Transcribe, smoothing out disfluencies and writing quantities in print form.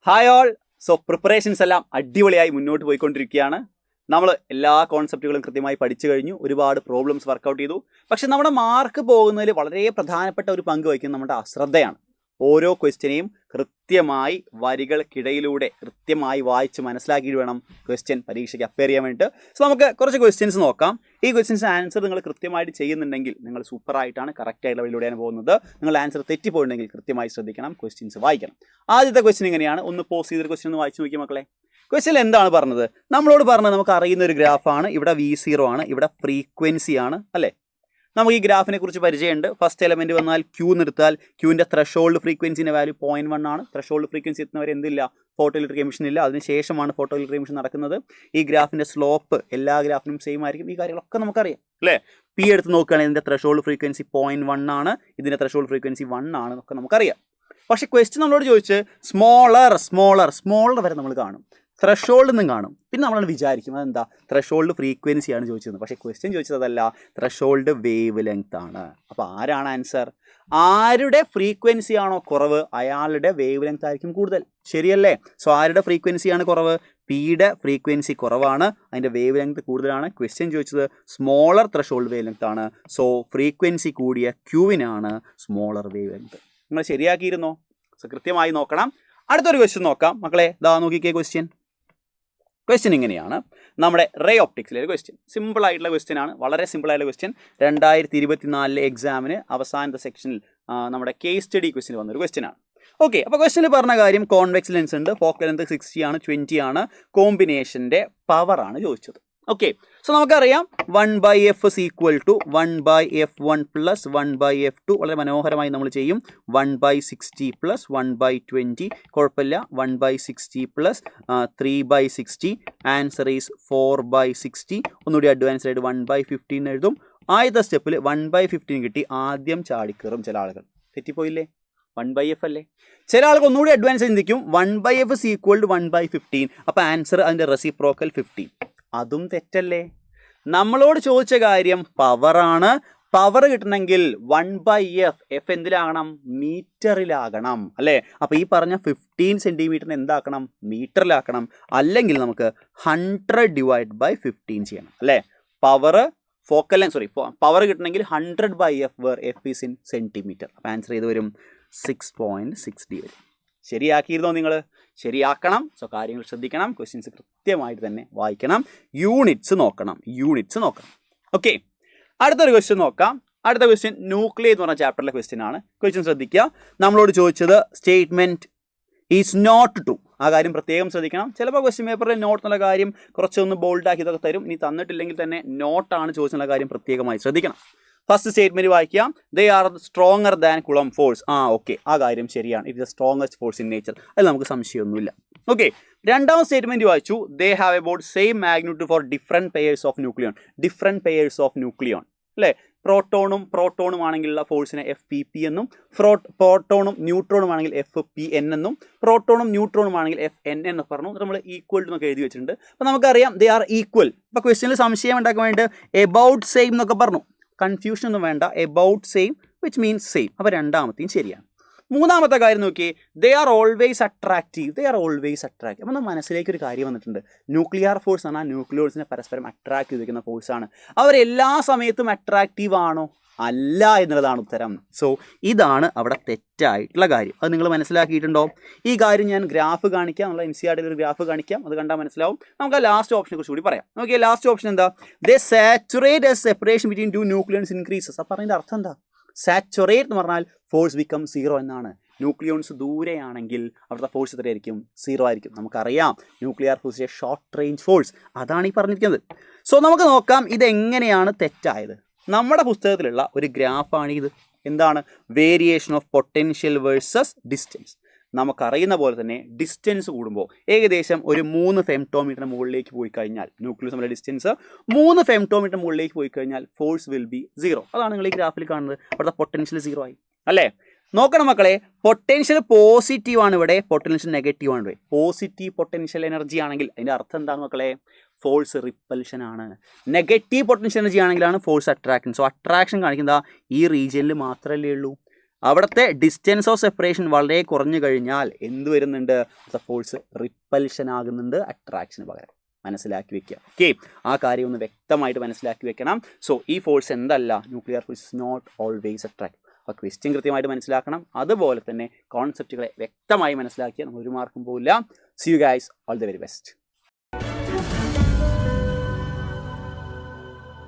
Hi all. So preparations എല്ലാം അടിപൊളിയായി മുന്നോട്ട് പോയിക്കൊണ്ടിരിക്കുകയാണ്. നമ്മൾ എല്ലാ കോൺസെപ്റ്റുകളും കൃത്യമായി പഠിച്ചു കഴിഞ്ഞു, ഒരുപാട് പ്രോബ്ലംസ് വർക്കൗട്ട് ചെയ്തു. പക്ഷെ നമ്മുടെ മാർക്ക് പോകുന്നതിൽ വളരെ പ്രധാനപ്പെട്ട ഒരു പങ്ക് വഹിക്കുന്നത് നമ്മുടെ അശ്രദ്ധയാണ്. ഓരോ ക്വസ്റ്റ്യനെയും കൃത്യമായി വരികൾക്കിടയിലൂടെ കൃത്യമായി വായിച്ച് മനസ്സിലാക്കിയിട്ട് വേണം ക്വസ്റ്റ്യൻ പരീക്ഷയ്ക്ക് അപ്പയർ ചെയ്യാൻ വേണ്ടിയിട്ട്. സോ നമുക്ക് കുറച്ച് ക്വസ്റ്റ്യൻസ് നോക്കാം. ഈ ക്വസ്റ്റ്യൻസിന് ആൻസർ നിങ്ങൾ കൃത്യമായിട്ട് ചെയ്യുന്നുണ്ടെങ്കിൽ നിങ്ങൾ സൂപ്പറായിട്ടാണ്, കറക്റ്റായിട്ടുള്ള വഴിയിലൂടെയാണ് പോകുന്നത്. നിങ്ങൾ ആൻസർ തെറ്റിപ്പോയിട്ടുണ്ടെങ്കിൽ കൃത്യമായി ശ്രദ്ധിക്കണം, ക്വസ്റ്റ്യൻസ് വായിക്കണം. ആദ്യത്തെ ക്വസ്റ്റ്യൻ എങ്ങനെയാണ്, ഒന്ന് പോസ് ചെയ്തൊരു ക്വസ്റ്റ്യൻ ഒന്ന് വായിച്ച് നോക്കിയ മക്കളെ. ക്വസ്റ്റ്യൻ എന്താണ് പറഞ്ഞത്? നമ്മളോട് പറഞ്ഞത് നമുക്ക് അറിയുന്ന ഒരു ഗ്രാഫാണ്. ഇവിടെ V0 ആണ്, ഇവിടെ ഫ്രീക്വൻസി ആണ് അല്ലേ. നമുക്ക് ഈ ഗ്രാഫിനെ കുറിച്ച് പരിചയമുണ്ട്. ഫസ്റ്റ് എലമെന്റ് വന്നാൽ ക്യൂ നിർത്താൽ ക്യൂവിൻ്റെ ത്രഷോൾഡ് ഫ്രീക്വൻസിൻ്റെ വാല്യൂ 0.1 ആണ്. ത്രഷോൾഡ് ഫ്രീക്വൻസി എത്തുന്നവരെ എന്തില്ല, ഫോട്ടോ ഇലക്ട്രിക് എമിഷൻ ഇല്ല. അതിനുശേഷമാണ് ഫോട്ടോ ഇലക്ട്രിക് എമിഷൻ നടക്കുന്നത്. ഈ ഗ്രാഫിൻ്റെ സ്ലോപ്പ് എല്ലാ ഗ്രാഫിനും സെയിം ആയിരിക്കും. ഈ കാര്യങ്ങളൊക്കെ നമുക്കറിയാം അല്ലേ. പി എടുത്ത് നോക്കുകയാണെങ്കിൽ ഇതിൻ്റെ ത്രഷോൾഡ് ഫ്രീക്വൻസി 0.1 ആണ്, ഇതിൻ്റെ ത്രഷോൾഡ് ഫ്രീക്വൻസി 1 ആണ് എന്നൊക്കെ നമുക്കറിയാം. പക്ഷേ ക്വസ്റ്റ്യൻ നമ്മളോട് ചോദിച്ച് സ്മോളർ വരെ നമ്മൾ കാണും, ത്രഷോൾഡ് നിന്നും കാണും. പിന്നെ നമ്മളാണ് വിചാരിക്കും അതെന്താ, ത്രഷോൾഡ് ഫ്രീക്വൻസിയാണ് ചോദിച്ചത്. പക്ഷേ ക്വസ്റ്റ്യൻ ചോദിച്ചത് അതല്ല, ത്രഷോൾഡ് വേവ് ലെങ്ത് ആണ്. അപ്പോൾ ആരാണ് ആൻസർ? ആരുടെ ഫ്രീക്വൻസി ആണോ കുറവ് അയാളുടെ വേവ് ലെങ്ത് ആയിരിക്കും കൂടുതൽ, ശരിയല്ലേ? സോ ആരുടെ ഫ്രീക്വൻസിയാണ് കുറവ്? പിയുടെ ഫ്രീക്വൻസി കുറവാണ്, അതിൻ്റെ വേവ് ലെങ്ത് കൂടുതലാണ്. ക്വസ്റ്റ്യൻ ചോദിച്ചത് സ്മോളർ ത്രഷോൾഡ് വേവ് ലെങ്ത് ആണ്. സോ ഫ്രീക്വൻസി കൂടിയ ക്യൂവിനാണ് സ്മോളർ വേവ് ലെങ്ത്. നിങ്ങൾ ശരിയാക്കിയിരുന്നോ? സോ കൃത്യമായി നോക്കണം. അടുത്തൊരു ക്വസ്റ്റ്യൻ നോക്കാം മക്കളെ. ദാ നോക്കിക്കേ ക്വസ്റ്റ്യൻ ഇങ്ങനെയാണ്. നമ്മുടെ റേ ഓപ്റ്റിക്സിലെ ഒരു ക്വസ്റ്റ്യൻ, സിമ്പിൾ ആയിട്ടുള്ള ക്വസ്റ്റ്യൻ ആണ്, വളരെ സിമ്പിൾ ആയിട്ടുള്ള ക്വസ്റ്റ്യൻ. 2024 എക്സാമിന് അവസാനത്തെ സെക്ഷനിൽ നമ്മുടെ കേസ് സ്റ്റഡി ക്വസ്റ്റ്യൻ വന്നൊരു ക്വസ്റ്റ്യൻ ആണ്. ഓക്കെ, അപ്പോൾ ക്വസ്റ്റ്യനിൽ പറഞ്ഞ കാര്യം കോൺവെക്സ് ലെൻസ് ഉണ്ട്, ഫോക്കൽ ലെങ്ത് 60 ആണ്, 20 ആണ്, കോമ്പിനേഷൻ്റെ പവറാണ് ചോദിച്ചത്. ഓക്കെ, സോ നമുക്കറിയാം 1/f is equal to 1/f1 plus 1/f2. വളരെ മനോഹരമായി നമ്മൾ ചെയ്യും. 1/60 plus 1/20, കുഴപ്പമില്ല. 1/60 plus 3/60, ആൻസർ ഈസ് 4/60. ഒന്നുകൂടി അഡ്വാൻസ് ആയിട്ട് 1/15 എഴുതും. ആദ്യത്തെ സ്റ്റെപ്പിൽ 1/15 കിട്ടി, ആദ്യം ചാടിക്കയറും ചില ആളുകൾ. തെറ്റിപ്പോയില്ലേ? 1/f അല്ലേ. ചില ആൾക്ക് ഒന്നുകൂടി അഡ്വാൻസ് ചിന്തിക്കും, 1/f is equal to 1/15. അപ്പോൾ ആൻസർ അതിൻ്റെ റെസിപ്രോക്കൽ 15. അതും തെറ്റല്ലേ. നമ്മളോട് ചോദിച്ച കാര്യം പവറാണ്. പവർ കിട്ടണമെങ്കിൽ 1/f, എഫ് എന്തിലാകണം? മീറ്ററിലാകണം അല്ലേ. അപ്പോൾ ഈ പറഞ്ഞ 15 സെൻറ്റിമീറ്ററിന് എന്താക്കണം? മീറ്ററിലാക്കണം. അല്ലെങ്കിൽ നമുക്ക് 100 / 15 ചെയ്യണം അല്ലേ. പവർ കിട്ടണമെങ്കിൽ 100/f where f is in centimetre. അപ്പോൾ ആൻസർ ചെയ്ത് വരും 6.6D വരും. ശരിയാക്കിയിരുന്നോ നിങ്ങൾ? ശരിയാക്കണം. സോ കാര്യങ്ങൾ ശ്രദ്ധിക്കണം, ക്വസ്റ്റ്യൻസ് കൃത്യമായിട്ട് തന്നെ വായിക്കണം, യൂണിറ്റ്സ് നോക്കണം. ഓക്കെ, അടുത്തൊരു ക്വസ്റ്റ്യൻ നോക്കാം. അടുത്ത ക്വസ്റ്റ്യൻ ന്യൂക്ലിയർ എന്ന് പറഞ്ഞ ചാപ്റ്ററിലെ ക്വസ്റ്റ്യൻ ആണ്. ക്വസ്റ്റ്യൻ ശ്രദ്ധിക്കുക. നമ്മളോട് ചോദിച്ചത് സ്റ്റേറ്റ്മെൻറ്റ് ഈസ് നോട്ട് ടു. ആ കാര്യം പ്രത്യേകം ശ്രദ്ധിക്കണം. ചിലപ്പോൾ ക്വസ്റ്റ്യൻ പേപ്പറിൽ നോട്ട് എന്നുള്ള കാര്യം കുറച്ചൊന്ന് ബോൾഡാക്കി ഇതൊക്കെ തരും. ഇനി തന്നിട്ടില്ലെങ്കിൽ തന്നെ നോട്ടാണ് ചോദിച്ചുള്ള കാര്യം പ്രത്യേകമായി ശ്രദ്ധിക്കണം. ഫസ്റ്റ് സ്റ്റേറ്റ്മെൻറ്റ് വായിക്കാം. They are stronger than coulomb force. Okay, ആ കാര്യം ശരിയാണ്. It is the strongest force in nature. അതിൽ നമുക്ക് സംശയമൊന്നുമില്ല. ഓക്കെ, രണ്ടാമത്തെ സ്റ്റേറ്റ്മെൻറ്റ് വായിച്ചു. They have about same magnitude for different pairs of nucleon. അല്ലേ, പ്രോട്ടോണും ആണെങ്കിലുള്ള ഫോഴ്സിനെ FPP എന്നും, പ്രോട്ടോണും ന്യൂട്രോണും ആണെങ്കിൽ FPN എന്നും, പ്രോട്ടോണും ന്യൂട്രോണും ആണെങ്കിൽ FN എന്ന് പറഞ്ഞു. നമ്മൾ ഈക്വൽ ടു എന്നൊക്കെ എഴുതി വെച്ചിട്ടുണ്ട്. അപ്പോൾ നമുക്കറിയാം ദേ ആർ ഈക്വൽ. അപ്പോൾ ക്വസ്റ്റ്യനിൽ സംശയം ഉണ്ടാക്കാൻ വേണ്ടി എബൌട്ട് സെയിം എന്നൊക്കെ പറഞ്ഞു. കൺഫ്യൂഷൻ ഒന്നും വേണ്ട. About same which means same. അപ്പോൾ രണ്ടാമത്തെയും ശരിയാണ്. മൂന്നാമത്തെ കാര്യം നോക്കി, ദേ ആർ ഓൾവേസ് അട്രാക്റ്റീവ്. അപ്പോൾ നമ്മുടെ മനസ്സിലേക്ക് ഒരു കാര്യം വന്നിട്ടുണ്ട്. ന്യൂക്ലിയർ ഫോഴ്സ് ആണ്, ന്യൂക്ലിയോസിനെ പരസ്പരം അട്രാക്ട് ചെയ്തിരിക്കുന്ന ഫോഴ്സാണ്. അവരെല്ലാ സമയത്തും അട്രാക്റ്റീവ് ആണോ? അല്ല എന്നുള്ളതാണ് ഉത്തരം. സോ ഇതാണ് അവിടെ തെറ്റായിട്ടുള്ള കാര്യം. അത് നിങ്ങൾ മനസ്സിലാക്കിയിട്ടുണ്ടോ? ഈ കാര്യം ഞാൻ ഗ്രാഫ് കാണിക്കാം, നമ്മൾ NCERT ഒരു ഗ്രാഫ് കാണിക്കാം, അത് കണ്ടാൽ മനസ്സിലാവും. നമുക്ക് ആ ലാസ്റ്റ് ഓപ്ഷനെ കുറിച്ച് കൂടി പറയാം. നോക്കിയാൽ ലാസ്റ്റ് ഓപ്ഷൻ എന്താ? ദേ saturate as separation between two nucleons increases. അപ്പോൾ അതിൻ്റെ അർത്ഥം എന്താ? സാച്ചുറേറ്റ് എന്ന് പറഞ്ഞാൽ ഫോഴ്സ് ബിക്കം 0 എന്നാണ്. ന്യൂക്ലിയോൺസ് ദൂരെയാണെങ്കിൽ അവിടുത്തെ ഫോഴ്സ് എത്രയായിരിക്കും? 0 ആയിരിക്കും. നമുക്കറിയാം nuclear force A short range force. അതാണ് ഈ പറഞ്ഞിരിക്കുന്നത്. സോ നമുക്ക് നോക്കാം ഇതെങ്ങനെയാണ് തെറ്റായത്. നമ്മുടെ പുസ്തകത്തിലുള്ള ഒരു ഗ്രാഫാണ് ഇത്. എന്താണ്? Variation of potential versus distance. നമുക്കറിയുന്ന പോലെ തന്നെ ഡിസ്റ്റൻസ് കൂടുമ്പോൾ ഏകദേശം ഒരു 3 ഫെംറ്റോമീറ്ററിന് മുകളിലേക്ക് പോയി കഴിഞ്ഞാൽ, ന്യൂക്ലിയസ് നമ്മുടെ ഡിസ്റ്റൻസ് 3 ഫെംറ്റോമീറ്റർ മുകളിലേക്ക് പോയി കഴിഞ്ഞാൽ ഫോഴ്സ് വിൽ ബി 0. അതാണ് നിങ്ങൾ ഈ ഗ്രാഫിൽ കാണുന്നത്. അവിടുത്തെ പൊട്ടൻഷ്യൽ 0 ആയി അല്ലേ. നോക്കണം മക്കളെ, പൊട്ടൻഷ്യൽ പോസിറ്റീവ് ആണ് ഇവിടെ, പൊട്ടൻഷ്യൽ നെഗറ്റീവ് ആണ് ഇവിടെ. പോസിറ്റീവ് പൊട്ടൻഷ്യൽ എനർജി ആണെങ്കിൽ അതിൻ്റെ അർത്ഥം എന്താണ് മക്കളെ? ഫോഴ്സ് റിപ്പൽഷൻ ആണ്. നെഗറ്റീവ് പൊട്ടൻഷ്യൽ എനർജി ആണെങ്കിലാണ് ഫോഴ്സ് അട്രാക്ഷൻ. സോ അട്രാക്ഷൻ കാണിക്കുന്നത് ഈ റീജിയനിൽ മാത്രമല്ലേ ഉള്ളൂ. അവിടുത്തെ ഡിസ്റ്റൻസ് ഓഫ് സെപ്പറേഷൻ വളരെ കുറഞ്ഞു കഴിഞ്ഞാൽ എന്ത് വരുന്നുണ്ട്? ഫോഴ്സ് റിപ്പൽഷൻ ആകുന്നുണ്ട് അട്രാക്ഷന് പകരം. മനസ്സിലാക്കി വെക്കുക. ഓക്കെ, ആ കാര്യം ഒന്ന് വ്യക്തമായിട്ട് മനസ്സിലാക്കി വെക്കണം. സോ ഈ ഫോഴ്സ് എന്തല്ല, nuclear force is not always attract. അപ്പോൾ ക്വസ്റ്റ്യൻ കൃത്യമായിട്ട് മനസ്സിലാക്കണം. അതുപോലെ തന്നെ കോൺസെപ്റ്റുകളെ വ്യക്തമായി മനസ്സിലാക്കിയാൽ നമുക്ക് ഒരു മാർക്കും പോകില്ല. See you guys, all the very best.